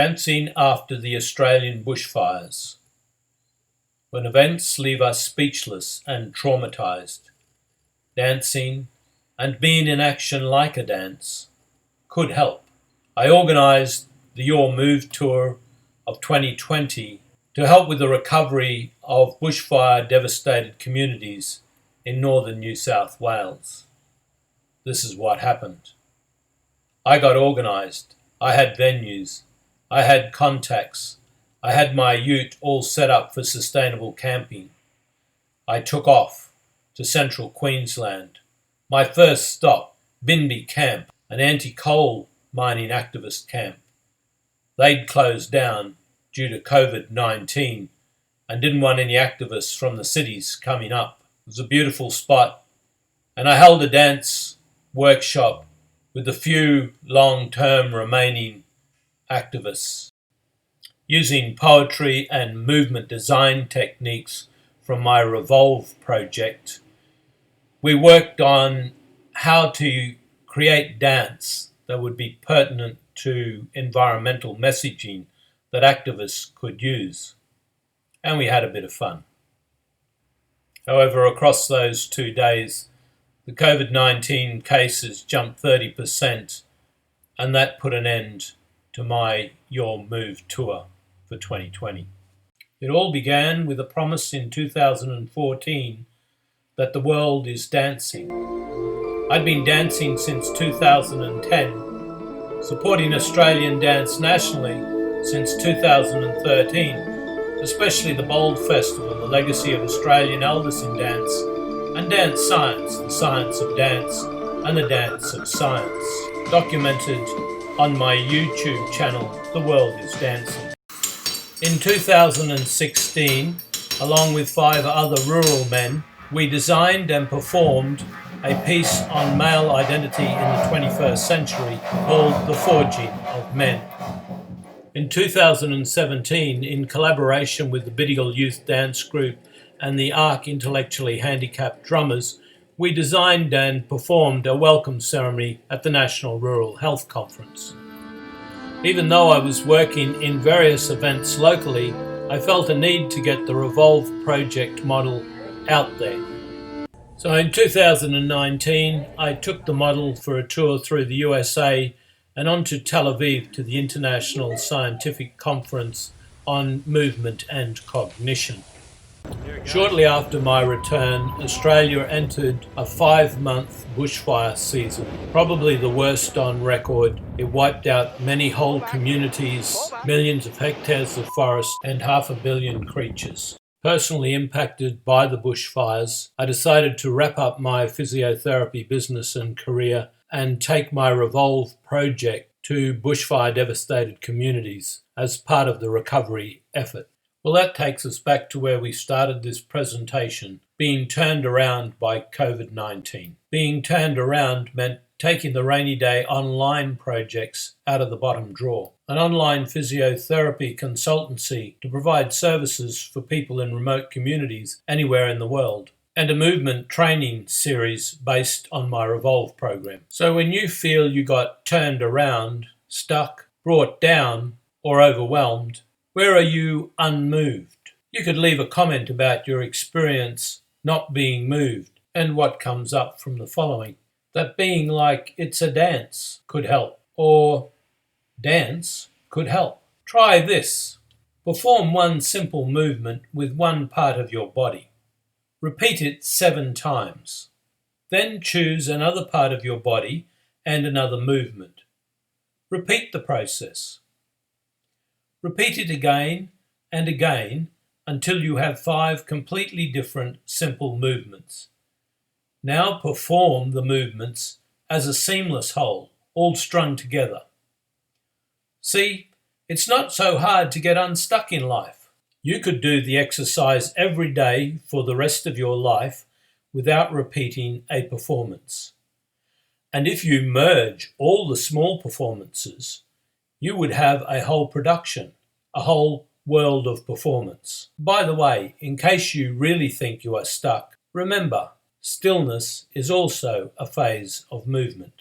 Dancing after the Australian bushfires. When events leave us speechless and traumatised, dancing and being in action like a dance could help. I organised the Your Move tour of 2020 to help with the recovery of bushfire devastated communities in northern New South Wales. This is what happened. I got organised. I had venues. I had contacts. I had my ute all set up for sustainable camping. I took off to central Queensland. My first stop, Binby Camp, an anti-coal mining activist camp. They'd closed down due to COVID-19 and didn't want any activists from the cities coming up. It was a beautiful spot, and I held a dance workshop with a few long-term remaining activists. Using poetry and movement design techniques from my Revolve project, we worked on how to create dance that would be pertinent to environmental messaging that activists could use. And we had a bit of fun. However, across those 2 days, the COVID-19 cases jumped 30%, and that put an end to my Your Move tour for 2020. It all began with a promise in 2014 that the world is dancing. I'd been dancing since 2010, supporting Australian dance nationally since 2013, especially the Bold Festival, the legacy of Australian elders in dance, and dance science, the science of dance and the dance of science, documented on my YouTube channel, The World is Dancing. In 2016, along with 5 other rural men, we designed and performed a piece on male identity in the 21st century called The Forging of Men. In 2017, in collaboration with the Biddigal Youth Dance Group and the ARC Intellectually Handicapped Drummers, we designed and performed a welcome ceremony at the National Rural Health Conference. Even though I was working in various events locally, I felt a need to get the Revolve project model out there. So in 2019, I took the model for a tour through the USA and on to Tel Aviv to the International Scientific Conference on Movement and Cognition. Shortly after my return, Australia entered a 5-month bushfire season, probably the worst on record. It wiped out many whole communities, millions of hectares of forest, and 500 million creatures. Personally impacted by the bushfires, I decided to wrap up my physiotherapy business and career and take my Revolve project to bushfire devastated communities as part of the recovery effort. Well, that takes us back to where we started this presentation, being turned around by COVID-19. Being turned around meant taking the rainy day online projects out of the bottom drawer. An online physiotherapy consultancy to provide services for people in remote communities anywhere in the world. And a movement training series based on my Revolve program. So when you feel you got turned around, stuck, brought down, or overwhelmed, where are you unmoved? You could leave a comment about your experience not being moved and what comes up from the following. That being like it's a dance could help, or dance could help. Try this. Perform one simple movement with one part of your body. Repeat it 7 times. Then choose another part of your body and another movement. Repeat the process. Repeat it again and again until you have 5 completely different simple movements. Now perform the movements as a seamless whole, all strung together. See, it's not so hard to get unstuck in life. You could do the exercise every day for the rest of your life without repeating a performance. And if you merge all the small performances, you would have a whole production, a whole world of performance. By the way, in case you really think you are stuck, remember, stillness is also a phase of movement.